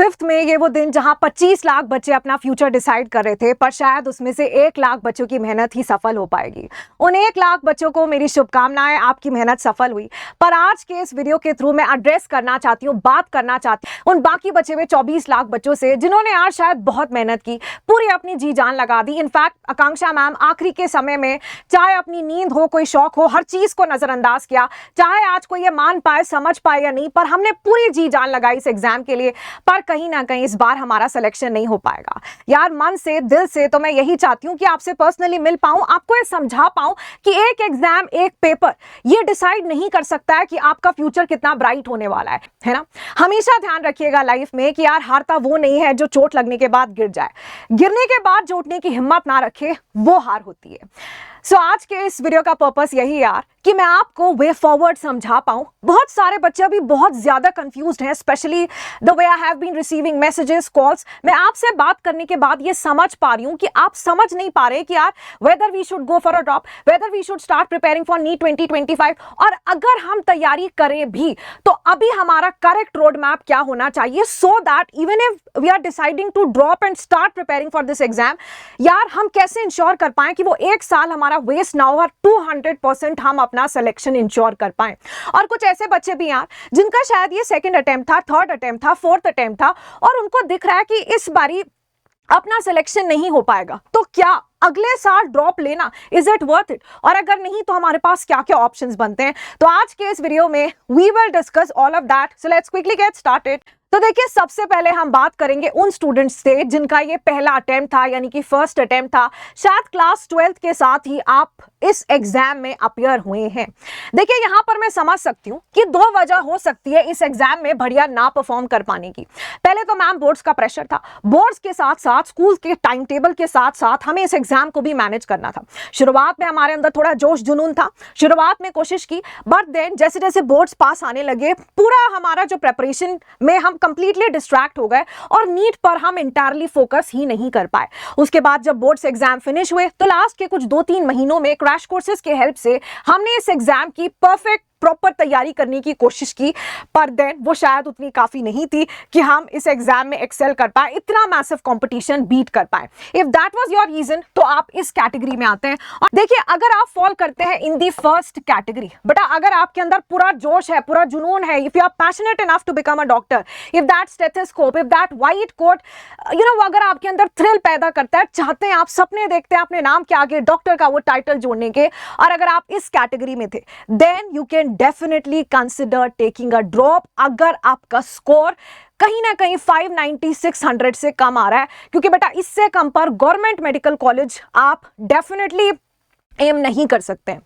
5th में ये वो दिन जहां 25 लाख बच्चे अपना फ्यूचर डिसाइड कर रहे थे, पर शायद उसमें से 1 लाख बच्चों की मेहनत ही सफल हो पाएगी। उन 1 लाख बच्चों को मेरी शुभकामनाएं, आपकी मेहनत सफल हुई। पर आज के इस वीडियो के थ्रू मैं एड्रेस करना चाहती हूँ, बात करना चाहती हूँ उन बाकी बचे हुए 24 लाख बच्चों से जिन्होंने आज शायद बहुत मेहनत की, पूरी अपनी जी जान लगा दी। इनफैक्ट आकांक्षा मैम आखिरी के समय में चाहे अपनी नींद हो, कोई शौक हो, हर चीज को नजरअंदाज किया। चाहे आज कोई ये मान पाए, समझ पाए या नहीं, पर हमने पूरी जी जान लगाई इस एग्जाम के लिए। पर कहीं ना कहीं इस बार हमारा सिलेक्शन नहीं हो पाएगा। यार मन से, दिल से तो मैं यही चाहती हूँ कि आपसे पर्सनली मिल पाऊं, आपको ये समझा पाऊं कि एक एग्जाम, एक पेपर ये डिसाइड नहीं कर सकता है कि आपका फ्यूचर कितना ब्राइट होने वाला है ना। हमेशा ध्यान रखिएगा लाइफ में कि यार हारता वो नहीं है जो चोट लगने के बाद गिर जाए, गिरने के बाद जो उठने की हिम्मत ना रखे वो हार होती है। सो आज के इस वीडियो का पर्पस यही यार कि मैं आपको वे फॉरवर्ड समझा पाऊं। बहुत सारे बच्चे अभी बहुत ज्यादा कंफ्यूज्ड हैं, specially the way I have been receiving messages, calls. मैं आपसे बात करने के बाद ये समझ पा रही हूं कि आप समझ नहीं पा रहे कि यार whether we should go for a drop, whether we should start preparing for NEET 2025, और अगर हम तैयारी करें भी तो अभी हमारा करेक्ट रोड मैप क्या होना चाहिए, so that even if we are deciding to drop and start preparing for this exam, यार हम कैसे इंश्योर कर पाए कि वो एक साल हमारा वेस्ट ना हो और 200% हम अपना सिलेक्शन इंश्योर कर पाए। और कुछ ऐसे बच्चे भी यार जिनका शायद ये सेकंड अटेम्प्ट था, थर्ड अटेम्प्ट था, फोर्थ अटेम्प्ट था, और उनको दिख रहा है कि इस बारी अपना सिलेक्शन नहीं हो पाएगा, तो क्या अगले साल ड्रॉप लेना, इज इट वर्थ इट? और अगर नहीं तो हमारे पास क्या क्या ऑप्शंस बनते हैं। तो आज के इस वीडियो में we will discuss all of that. So let's quickly get started. तो देखिए, सबसे पहले हम बात करेंगे उन स्टूडेंट्स से जिनका ये पहला अटेम्प्ट था, यानी कि फर्स्ट अटेम्प्ट था। शायद क्लास 12th के साथ ही आप इस एग्जाम में अपीयर हुए हैं। देखिए, यहां पर मैं समझ सकती हूं कि 2 वजह हो सकती है इस एग्जाम में बढ़िया ना परफॉर्म कर पाने की। पहले तो मैम बोर्ड्स का प्रेशर था, बोर्ड्स के साथ साथ स्कूल के टाइम टेबल के साथ साथ हमें इस एग्जाम को भी मैनेज करना था। शुरुआत में हमारे अंदर थोड़ा जोश जुनून था, शुरुआत में कोशिश की, बट देन जैसे जैसे बोर्ड्स पास आने लगे, पूरा हमारा जो प्रेपरेशन में हम कंप्लीटली डिस्ट्रैक्ट हो गए और नीट पर हम इंटायरली फोकस ही नहीं कर पाए। उसके बाद जब बोर्ड्स एग्जाम फिनिश हुए तो लास्ट के कुछ 2-3 महीनों में क्रैश कोर्सेज के हेल्प से हमने इस एग्जाम की परफेक्ट प्रॉपर तैयारी करने की कोशिश की, पर देन वो शायद उतनी काफी नहीं थी कि हम इस एग्जाम में एक्सेल कर पाए, इतना मैसिव कंपटीशन बीट कर पाए। If that was your reason तो आप इस कैटेगरी में आते हैं। और देखिए, अगर आप फॉल करते हैं इन दी फर्स्ट कैटेगरी, बेटा अगर आपके अंदर पूरा जोश है, पूरा जुनून है, if you are passionate enough to become a doctor, if that stethoscope, if that white coat, अगर आपके अंदर थ्रिल पैदा करता है, चाहते हैं आप, सपने देखते हैं अपने नाम के आगे डॉक्टर का वो टाइटल जोड़ने के, और अगर आप इस कैटेगरी में थे, then you can definitely consider taking a drop. अगर आपका स्कोर कहीं ना कहीं 590 600 से कम आ रहा है, क्योंकि बेटा इससे कम पर गवर्नमेंट मेडिकल कॉलेज आप डेफिनेटली एम नहीं कर सकते हैं।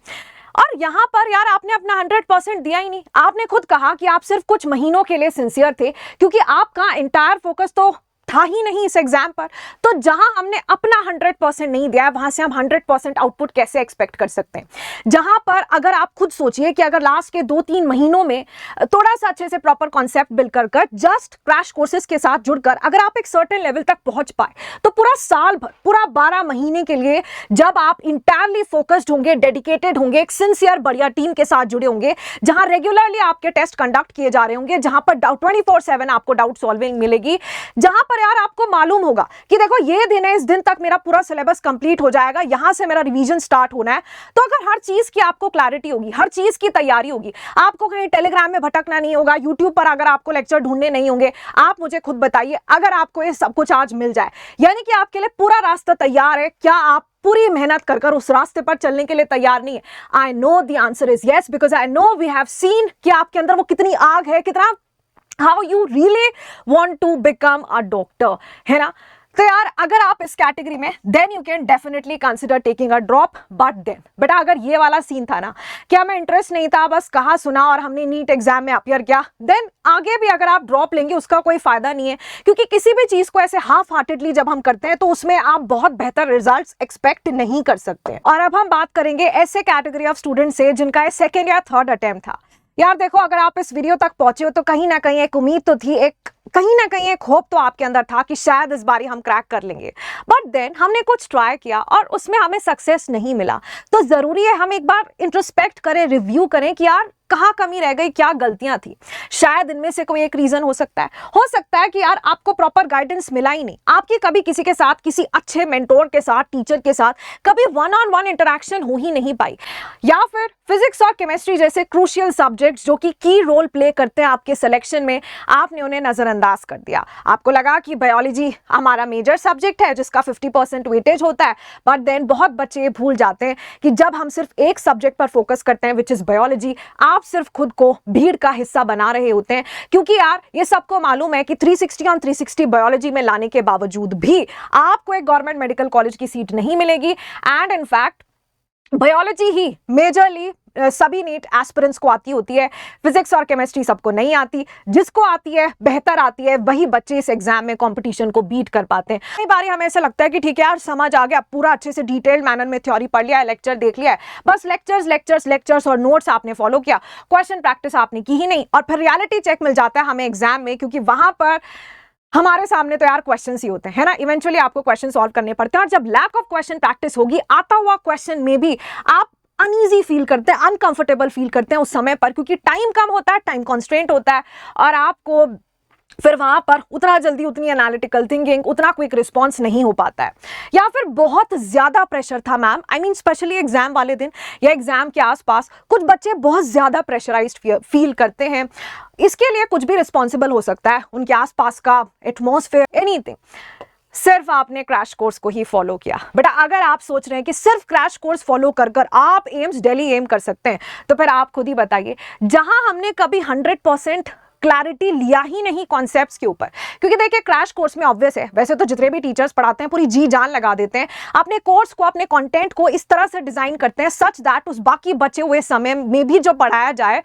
और यहां पर यार आपने अपना 100% दिया ही नहीं। आपने खुद कहा कि आप सिर्फ कुछ महीनों के लिए सिंसियर थे, क्योंकि आपका इंटायर फोकस तो था ही नहीं इस एग्जाम पर। तो जहां हमने अपना 100% नहीं दिया, वहां से हम 100% आउटपुट कैसे एक्सपेक्ट कर सकते हैं? जहां पर अगर आप खुद सोचिए कि अगर लास्ट के 2-3 महीनों में थोड़ा सा अच्छे से प्रॉपर कॉन्सेप्ट बिल्ड कर जस्ट क्रैश कोर्सेज के साथ जुड़कर अगर आप एक सर्टेन लेवल तक पहुंच पाए, तो पूरा साल भर, पूरा 12 महीने के लिए जब आप इंटायरली फोकस्ड होंगे, डेडिकेटेड होंगे, एक सिंसियर बढ़िया टीम के साथ जुड़े होंगे, जहां रेगुलरली आपके टेस्ट कंडक्ट किए जा रहे होंगे, जहां पर 24/7 आपको डाउट सॉल्विंग मिलेगी, जहां पर यार आपको मालूम होगा कि देखो ये दिन है, इस दिन तक मेरा पूरा सिलेबस कंप्लीट हो जाएगा, यहां से मेरा रिवीजन स्टार्ट होना है। तो अगर हर चीज की आपको क्लैरिटी होगी, हर चीज की तैयारी होगी, आपको कहीं टेलीग्राम में भटकना नहीं होगा, यूट्यूब पर अगर आपको लेक्चर ढूंढने नहीं होंगे, आप मुझे खुद बताइए, अगर आपको ये सब कुछ आज मिल जाए, यानी कि आपके लिए पूरा रास्ता तैयार है, क्या आप पूरी मेहनत कर उस रास्ते पर चलने के लिए तैयार नहीं है? I know the answer is yes, because I know we have seen कि आपके अंदर वो कितनी आग है, कितना how you really want to become a doctor, है ना। तो यार अगर आप इस कैटेगरी में, then you can definitely consider taking a drop, but then बेटा अगर ये वाला सीन था ना, क्या मैं इंटरेस्ट नहीं था, बस कहा सुना और हमने नीट एग्जाम में अपीयर किया, देन आगे भी अगर आप ड्रॉप लेंगे उसका कोई फायदा नहीं है, क्योंकि किसी भी चीज को ऐसे हाफ हार्टेडली जब हम करते हैं तो उसमें आप बहुत बेहतर रिजल्ट्स एक्सपेक्ट नहीं कर सकते। और अब हम बात करेंगे ऐसे कैटेगरी ऑफ स्टूडेंट से जिनका सेकेंड या थर्ड अटेम्प्ट था। यार देखो, अगर आप इस वीडियो तक पहुंचे हो तो कहीं ना कहीं एक उम्मीद तो थी, एक कहीं ना कहीं एक होप तो आपके अंदर था कि शायद इस बारी हम क्रैक कर लेंगे, बट देन हमने कुछ ट्राई किया और उसमें हमें सक्सेस नहीं मिला। तो जरूरी है हम एक बार इंट्रोस्पेक्ट करें, रिव्यू करें कि यार कहाँ कमी रह गई, क्या गलतियां थी। शायद इनमें से कोई एक रीजन हो सकता है कि यार आपको प्रॉपर गाइडेंस मिला ही नहीं, आपकी कभी किसी के साथ, किसी अच्छे मेंटोर के साथ, टीचर के साथ कभी वन ऑन वन इंटरेक्शन हो ही नहीं पाई, या फिर फिजिक्स और केमिस्ट्री जैसे क्रूशियल सब्जेक्ट्स जो कि की रोल प्ले करते हैं आपके सिलेक्शन में, आपने उन्हें नजरअंदाज कर दिया। आपको लगा कि बायोलॉजी हमारा मेजर सब्जेक्ट है जिसका 50% वेटेज होता है, बट देन बहुत बच्चे भूल जाते हैं कि जब हम सिर्फ एक सब्जेक्ट पर फोकस करते हैं विच इज बायोलॉजी, आप सिर्फ खुद को भीड़ का हिस्सा बना रहे होते हैं। क्योंकि यार ये सबको मालूम है कि 360 ऑन 360 बायोलॉजी में लाने के बावजूद भी आपको एक गवर्नमेंट मेडिकल कॉलेज की सीट नहीं मिलेगी। And in fact biology he majorly सभी नीट एस्पिरेंट्स को आती होती है, फिजिक्स और केमिस्ट्री सबको नहीं आती। जिसको आती है, बेहतर आती है, वही बच्चे इस एग्जाम में कंपटीशन को बीट कर पाते हैं। कई बार हमें ऐसा लगता है कि ठीक है यार समझ आ गया, पूरा अच्छे से डिटेल्ड मैनर में थ्योरी पढ़ लिया है, लेक्चर देख लिया है, बस लेक्चर्स और नोट्स आपने फॉलो किया, क्वेश्चन प्रैक्टिस आपने की ही नहीं, और फिर रियलिटी चेक मिल जाता है हमें एग्जाम में, क्योंकि वहां पर हमारे सामने तो यार क्वेश्चंस ही होते हैं, है ना। इवेंचुअली आपको क्वेश्चन सॉल्व करने पड़ते हैं, और जब लैक ऑफ क्वेश्चन प्रैक्टिस होगी, आता हुआ क्वेश्चन में भी आप अनईजी फील करते हैं, अनकंफर्टेबल फील करते हैं उस समय पर, क्योंकि टाइम कम होता है, टाइम कॉन्स्ट्रेंट होता है, और आपको फिर वहां पर उतना जल्दी, उतनी एनालिटिकल थिंकिंग, उतना क्विक रिस्पॉन्स नहीं हो पाता है। या फिर बहुत ज्यादा प्रेशर था ma'am, I mean specially exam वाले दिन या एग्जाम के आसपास कुछ बच्चे बहुत ज्यादा प्रेशराइज्ड फील करते हैं। इसके लिए कुछ भी रिस्पॉन्सिबल हो सकता है, उनके आसपास का एटमॉस्फेयर, एनीथिंग। सिर्फ आपने क्रैश कोर्स को ही फॉलो किया। बेटा अगर आप सोच रहे हैं कि सिर्फ क्रैश कोर्स फॉलो कर कर आप एम्स दिल्ली एम कर सकते हैं, तो फिर आप खुद ही बताइए, जहां हमने कभी 100% क्लैरिटी लिया ही नहीं कॉन्सेप्ट्स के ऊपर। क्योंकि देखिए क्रैश कोर्स में ऑब्वियस है, वैसे तो जितने भी टीचर्स पढ़ाते हैं पूरी जी जान लगा देते हैं, अपने कोर्स को, अपने कंटेंट को इस तरह से डिजाइन करते हैं सच दैट उस बाकी बचे हुए समय में भी जो पढ़ाया जाए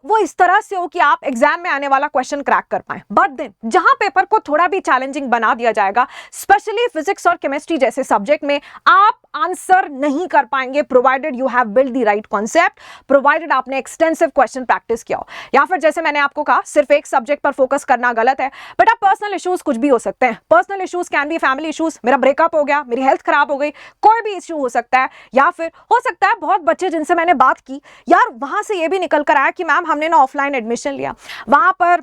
वो इस तरह से हो कि आप एग्जाम में आने वाला क्वेश्चन क्रैक कर पाए। बट देन जहां पेपर को थोड़ा भी चैलेंजिंग बना दिया जाएगा, स्पेशली फिजिक्स और केमिस्ट्री जैसे सब्जेक्ट में, आप आंसर नहीं कर पाएंगे provided you have build the right concept, provided आपने एक्सटेंसिव क्वेश्चन प्रैक्टिस किया हो। या फिर जैसे मैंने आपको कहा, सिर्फ एक सब्जेक्ट पर फोकस करना गलत है। बट आप पर्सनल इश्यूज कुछ भी हो सकते हैं, personal issues can be family issues, मेरा ब्रेकअप हो गया, मेरी हेल्थ खराब हो गई, कोई भी इश्यू हो सकता है। या फिर हो सकता है बहुत बच्चे जिनसे मैंने बात की, यार वहां से ये भी निकल कर आया कि मैम हमने ना ऑफलाइन एडमिशन लिया, वहां पर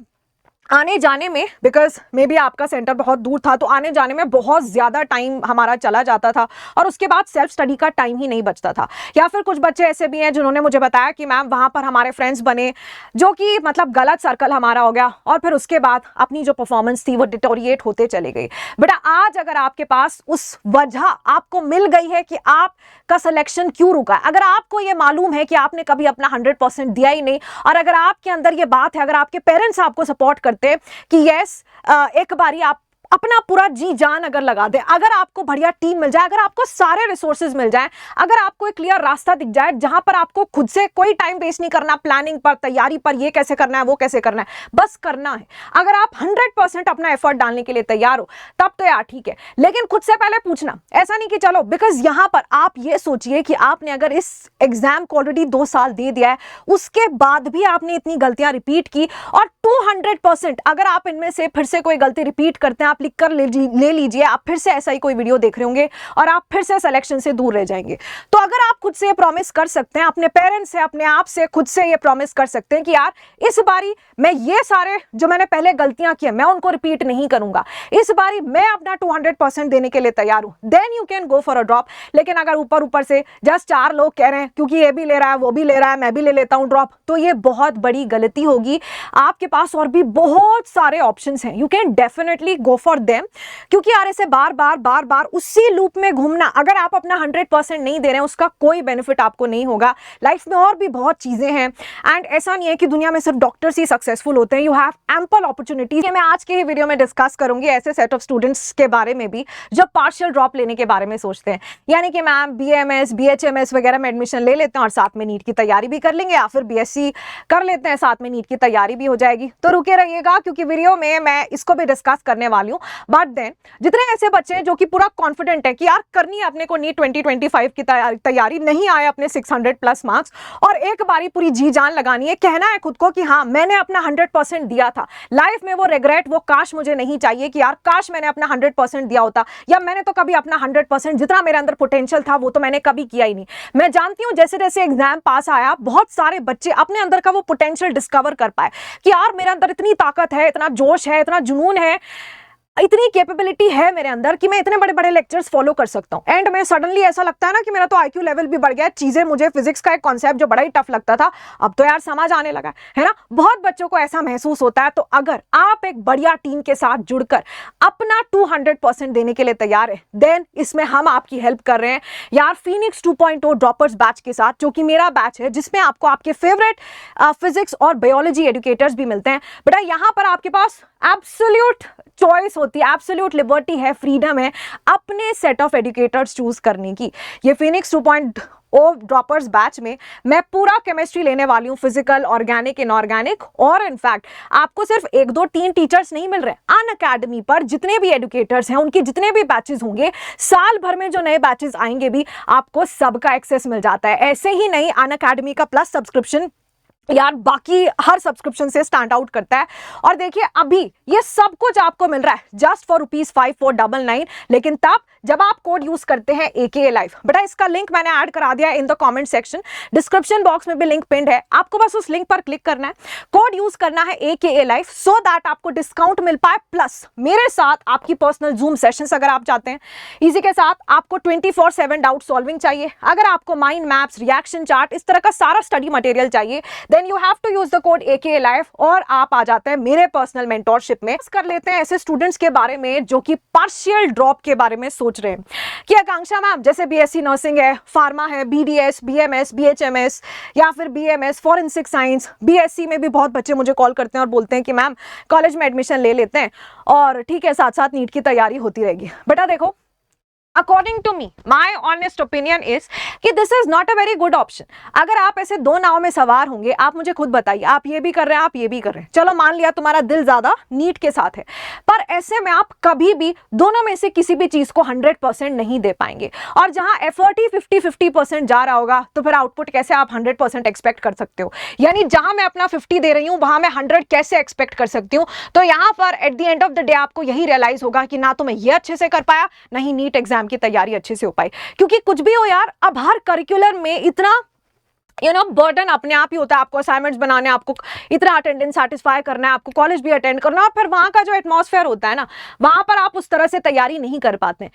आने जाने में, बिकॉज मे बी आपका सेंटर बहुत दूर था, तो आने जाने में बहुत ज़्यादा टाइम हमारा चला जाता था, और उसके बाद सेल्फ स्टडी का टाइम ही नहीं बचता था। या फिर कुछ बच्चे ऐसे भी हैं जिन्होंने मुझे बताया कि मैम वहाँ पर हमारे फ्रेंड्स बने, जो कि मतलब गलत सर्कल हमारा हो गया, और फिर उसके बाद अपनी जो परफॉर्मेंस थी वो डिटोरिएट होते चले गई। बेटा आज अगर आपके पास उस वजह आपको मिल गई है कि आपका सिलेक्शन क्यों रुका, अगर आपको ये मालूम है कि आपने कभी अपना 100% दिया ही नहीं, और अगर आपके अंदर ये बात है, अगर आपके पेरेंट्स आपको सपोर्ट करते कि यस एक बारी आप अपना पूरा जी जान अगर लगा दे, अगर आपको बढ़िया टीम मिल जाए, अगर आपको सारे रिसोर्सेज मिल जाएं, अगर आपको एक क्लियर रास्ता दिख जाए जहां पर आपको खुद से कोई टाइम वेस्ट नहीं करना, प्लानिंग पर, तैयारी पर, ये कैसे करना है, वो कैसे करना है, बस करना है। अगर आप 100% अपना एफर्ट डालने के लिए तैयार हो, तब तो यार ठीक है। लेकिन खुद से पहले पूछना, ऐसा नहीं कि चलो, बिकॉज यहां पर आप ये सोचिए कि आपने अगर इस एग्जाम को ऑलरेडी 2 साल दे दिया है, उसके बाद भी आपने इतनी गलतियां रिपीट की, और 200% अगर आप इनमें से फिर से कोई गलती रिपीट करते हैं, आप लिख कर ले लीजिए, आप फिर से ऐसा ही कोई वीडियो देख रहे होंगे और आप फिर से सिलेक्शन से दूर रह जाएंगे। तो अगर आप खुद से प्रॉमिस कर सकते हैं, अपने पेरेंट्स से, अपने आप से, खुद से ये प्रॉमिस कर सकते हैं कि यार इस बारी मैं ये सारे जो मैंने पहले गलतियां की मैं उनको रिपीट नहीं करूंगा, इस बारी मैं अपना 200% देने के लिए तैयार हूं, then you can go for a drop. लेकिन अगर ऊपर ऊपर से जस्ट 4 लोग कह रहे हैं क्योंकि ये भी ले रहा है, वो भी ले रहा है, मैं भी ले लेता हूं ड्रॉप, तो ये बहुत बड़ी गलती होगी। आपके पास और भी बहुत सारे ऑप्शंस हैं, you can definitely go for them. क्योंकि यार ऐसे बार बार उसी लूप में घूमना, अगर आप अपना 100% नहीं दे रहे हैं, उसका कोई बेनिफिट आपको नहीं होगा। लाइफ में और भी बहुत चीजें हैं, एंड ऐसा नहीं है कि दुनिया में सिर्फ डॉक्टर्स ही सक्सेसफुल होते हैं, यू हैव एम्पल अपॉर्चुनिटीज। मैं आज के ही वीडियो में डिस्कस करूंगी ऐसे सेट ऑफ स्टूडेंट्स के बारे में भी जो पार्शियल ड्रॉप लेने के बारे में सोचते हैं, यानी कि मैम BAMS BHMS वगैरह में एडमिशन ले लेते हैं और साथ में नीट की तैयारी भी कर लेंगे, या फिर BSc कर लेते हैं, साथ में नीट की तैयारी भी हो जाएगी। तो रुके रहिएगा, क्योंकि वीडियो में मैं इसको भी डिस्कस करने वाली हूँ हूँ, बट देन जितने ऐसे बच्चे हैं जो कि पूरा कॉन्फिडेंट है कि यार करनी है अपने को नीट 2025 की तैयारी, नहीं आए अपने 600+ मार्क्स और एक बारी पूरी जी जान लगानी है, कहना है खुद को कि हाँ मैंने अपना 100% दिया था लाइफ में, वो रिग्रेट, वो काश मुझे नहीं चाहिए कि यार काश मैंने अपना 100% दिया होता, या मैंने तो कभी अपना 100% जितना मेरे अंदर पोटेंशियल था वो तो मैंने कभी किया ही नहीं। मैं जानती हूँ जैसे जैसे एग्जाम पास आया बहुत सारे बच्चे अपने अंदर का वो पोटेंशियल डिस्कवर कर पाए कि यार मेरे अंदर इतनी ताकत है, इतना जोश है, इतना जुनून है, इतनी कैपेबिलिटी है मेरे अंदर कि मैं इतने बड़े बड़े लेक्चर्स फॉलो कर सकता हूं। एंड में सडनली ऐसा लगता है ना कि मेरा तो आईक्यू लेवल भी बढ़ गया है, चीजें, मुझे फिजिक्स का एक कॉन्सेप्ट जो बड़ा ही टफ लगता था अब तो यार समझ आने लगा है ना। बहुत बच्चों को ऐसा महसूस होता है। तो अगर आप एक बढ़िया टीम के साथ जुड़कर अपना 200% देने के लिए तैयार है, देन इसमें हम आपकी हेल्प कर रहे हैं यार फीनिक्स 2.0 ड्रॉपर्स बैच के साथ, जो कि मेरा बैच है जिसमें आपको आपके फेवरेट फिजिक्स और बायोलॉजी एजुकेटर्स भी मिलते हैं। बेटा यहाँ पर आपके पास एब्सोल्यूट चॉइस होती है, एब्सोल्यूट लिबर्टी है, फ्रीडम है अपने सेट ऑफ एजुकेटर्स चूज करने की। ये फिनिक्स 2.0 ड्रॉपर्स बैच में मैं पूरा केमिस्ट्री लेने वाली हूँ, फिजिकल, ऑर्गेनिक, इनऑर्गेनिक, और इनफैक्ट आपको सिर्फ 1 2 3 टीचर्स नहीं मिल रहे। अनअकैडमी पर जितने भी एजुकेटर्स हैं उनके जितने भी बैचेस होंगे, साल भर में जो नए बैचेस आएंगे भी आपको सबका एक्सेस मिल जाता है। ऐसे ही नहीं, अनअकैडमी का प्लस सब्सक्रिप्शन यार बाकी हर सब्सक्रिप्शन से स्टैंड आउट करता है। और देखिए अभी ये सब कुछ आपको मिल रहा है जस्ट फॉर ₹5499, लेकिन तब जब आप कोड यूज करते हैं AKA Life। बेटा इसका लिंक मैंने ऐड करा दिया in the comment section, description box में भी लिंक पिन्ड है, आपको बस उस लिंक पर क्लिक करना है, कोड यूज करना है AKA Life सो दैट आपको डिस्काउंट मिल पाए, प्लस मेरे साथ आपकी पर्सनल जूम सेशंस अगर आप चाहते हैं। इसी के साथ आपको 24/7 डाउट सॉल्विंग चाहिए, अगर आपको माइंड मैप्स, रिएक्शन चार्ट, इस तरह का सारा स्टडी मटेरियल चाहिए, then you have to use the code AKA Life और आप आ जाते हैं मेरे पर्सनल मेंटोरशिप में। कर लेते हैं ऐसे स्टूडेंट्स के बारे में जो कि पार्शियल ड्रॉप के बारे में सोच रहे हैं कि आकांक्षा मैम जैसे BSc नर्सिंग है, फार्मा है, BDS, BMS, BHMS या फिर BMS फॉरेंसिक साइंस, BSc में भी बहुत बच्चे मुझे कॉल करते हैं और बोलते हैं कि मैम कॉलेज में एडमिशन ले लेते हैं और ठीक है साथ साथ नीट की तैयारी होती रहेगी। बेटा देखो, according to me, my honest opinion is कि this is not a very good option. अगर आप ऐसे 2 नाव में सवार होंगे, आप मुझे खुद बताइए, आप ये भी कर रहे हैं, आप ये भी कर रहे हैं, चलो मान लिया तुम्हारा दिल ज्यादा नीट के साथ है, पर ऐसे में आप कभी भी दोनों में से किसी भी चीज को 100% नहीं दे पाएंगे। और जहां एफर्ट ही 50-50% जा रहा होगा तो फिर आउटपुट कैसे आप 100% एक्सपेक्ट कर सकते हो? यानी जहां मैं अपना 50 दे रही हूं वहां मैं 100 कैसे एक्सपेक्ट कर सकती हूँ? तो यहाँ पर at the end of the day आपको यही रियलाइज होगा कि ना तो मैं ये अच्छे से कर पाया, ना ही नीट एग्जाम की तैयारी अच्छे से हो पाई। क्योंकि कुछ भी हो यार, अब हर करिकुलर में इतना बर्डन अपने आप ही होता है, आपको असाइनमेंट्स बनाने, आपको इतना अटेंडेंस सेटिस्फाई करना है, आपको कॉलेज भी अटेंड करना है, और फिर वहां का जो एटमॉस्फेयर होता है ना, वहां पर आप उस तरह से तैयारी नहीं कर पाते।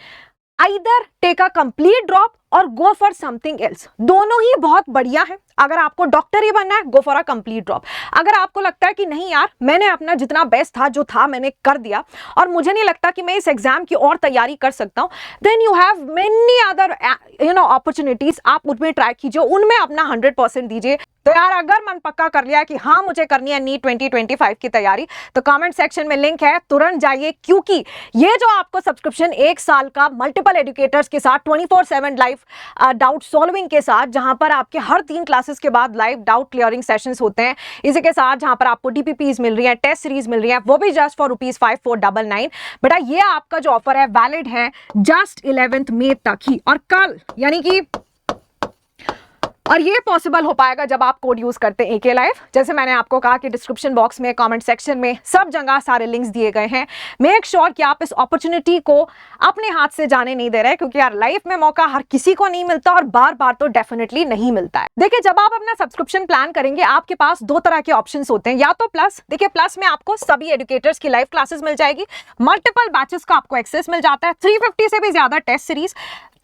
Either take a complete drop और गो फॉर समथिंग एल्स, दोनों ही बहुत बढ़िया है। अगर आपको डॉक्टर ही बनना है, गो फॉर अ कंप्लीट ड्रॉप। अगर आपको लगता है कि नहीं यार मैंने अपना जितना बेस्ट था, जो था मैंने कर दिया और मुझे नहीं लगता कि मैं इस एग्जाम की और तैयारी कर सकता हूं, then you have many other opportunities, आप उनमें ट्राई कीजिए, उनमें अपना 100% दीजिए। तो यार अगर मन पक्का कर लिया कि हाँ मुझे करनी है नीट 2025 की तैयारी, तो कमेंट सेक्शन में लिंक है, तुरंत जाइए, क्योंकि ये जो आपको सब्सक्रिप्शन 1 साल का मल्टीपल एजुकेटर्स के साथ 24/7 लाइव डाउट सॉल्विंग के साथ, जहां पर आपके हर 3 क्लासेस के बाद लाइव डाउट क्लियरिंग सेशंस होते हैं, इसी के साथ जहां पर आपको DPPs मिल रही है, टेस्ट सीरीज मिल रही है, वो भी जस्ट फॉर ₹5499। बेटा ये आपका जो ऑफर है वैलिड है जस्ट 11 मई तक ही, और कल यानी कि और ये पॉसिबल हो पाएगा जब आप कोड यूज करते हैं AKA Life। जैसे मैंने आपको कहा कि डिस्क्रिप्शन बॉक्स में, कमेंट सेक्शन में, सब जगह सारे लिंक्स दिए गए हैं। मेक श्योर कि आप इस अपॉर्चुनिटी को अपने हाथ से जाने नहीं दे रहे, क्योंकि यार लाइफ में मौका हर किसी को नहीं मिलता और बार बार तो डेफिनेटली नहीं मिलता है। देखिए जब आप अपना सब्सक्रिप्शन प्लान करेंगे, आपके पास 2 तरह के ऑप्शंस होते हैं, या तो प्लस, देखिए प्लस में आपको सभी एजुकेटर्स की लाइव क्लासेस मिल जाएगी, मल्टीपल बैचेस का आपको एक्सेस मिल जाता है, 350 से भी ज्यादा टेस्ट सीरीज,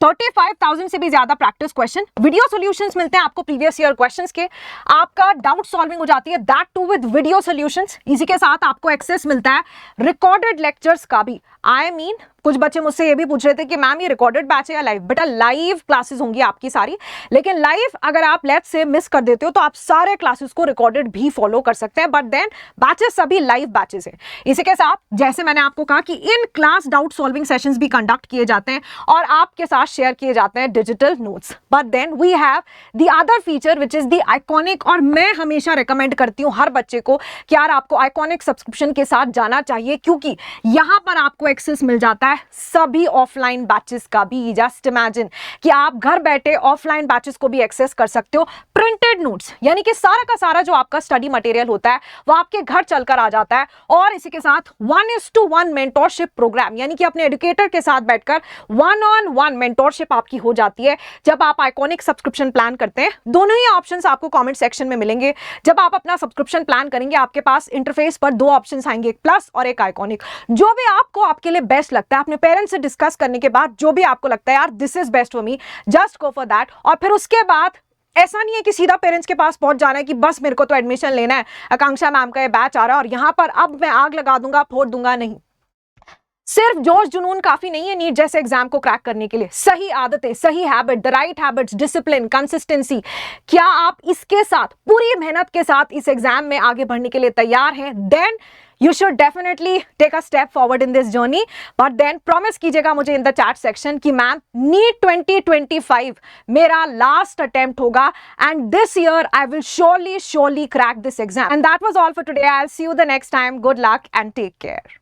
35,000 से भी ज्यादा प्रैक्टिस क्वेश्चन, वीडियो सॉल्यूशंस मिलते हैं आपको प्रीवियस ईयर क्वेश्चंस के, आपका डाउट सॉल्विंग हो जाती है, that too with video solutions. इसी के साथ आपको एक्सेस मिलता है रिकॉर्डेड लेक्चर्स का भी, आई मीन कुछ बच्चे मुझसे ये भी पूछ रहे थे कि मैम ये रिकॉर्डेड बैच है या लाइव। बेटा लाइव क्लासेस होंगी आपकी सारी, लेकिन लाइव अगर आप लेट्स से मिस कर देते हो तो आप सारे क्लासेस को रिकॉर्डेड भी फॉलो कर सकते हैं, बट देन बैचेस सभी लाइव बैचेस हैं। इसी के साथ जैसे मैंने आपको कहा कि in class doubt solving sessions भी कंडक्ट किए जाते हैं और आपके साथ शेयर किए जाते हैं digital notes. But then we have the other feature which is the iconic, और मैं हमेशा रिकमेंड करती हूँ हर बच्चे को कि यार आपको आइकॉनिक सब्सक्रिप्शन के साथ जाना चाहिए, क्योंकि यहां पर आपको एक्सेस मिल जाता है सभी ऑफलाइन बैचेस का भी। जस्ट इमेजिन कि आप घर बैठे ऑफलाइन बैचेस को भी एक्सेस कर सकते हो। प्रिंटेड नोट्स यानी कि सारा का सारा जो आपका स्टडी मटेरियल होता है वो आपके घर चलकर आ जाता है, और इसी के साथ 1:1 मेंटोरशिप प्रोग्राम यानी कि अपने एजुकेटर के साथ बैठकर 1-on-1 मेंटोरशिप आपकी हो जाती है जब आप आइकॉनिक सब्सक्रिप्शन प्लान करते हैं। दोनों ही ऑप्शंस आपको कमेंट सेक्शन में मिलेंगे। जब आप अपना सब्सक्रिप्शन प्लान करेंगे आपके पास इंटरफेस पर दो ऑप्शंस आएंगे, एक प्लस और एक आइकॉनिक। जो भी आपको आपके लिए बेस्ट लगता है, अपने पेरेंट्स से डिस्कस करने के बाद जो भी आपको लगता है यार this is best for me, just go for that. और फिर उसके बाद ऐसा नहीं है कि सीधा पेरेंट्स के पास पहुंच जाना है कि बस मेरे को तो एडमिशन लेना है, आकांक्षा मैम का ये बैच आ रहा है और यहां पर अब मैं आग लगा दूंगा, फोड़ दूंगा। नहीं, सिर्फ जोश जुनून काफी नहीं है नीट जैसे एग्जाम को क्रैक करने के लिए। सही आदतें, सही habit, the right habits, discipline, consistency, क्या आप इसके साथ पूरी मेहनत के साथ इस एग्जाम में आगे बढ़ने के लिए तैयार हैं? Then you should definitely take a step forward in this journey. But then promise कीजिएगा मुझे in the chat section कि मैम NEET 2025 मेरा last attempt होगा and this year I will surely crack this exam. And that was all for today. I'll see you the next time. Good luck and take care.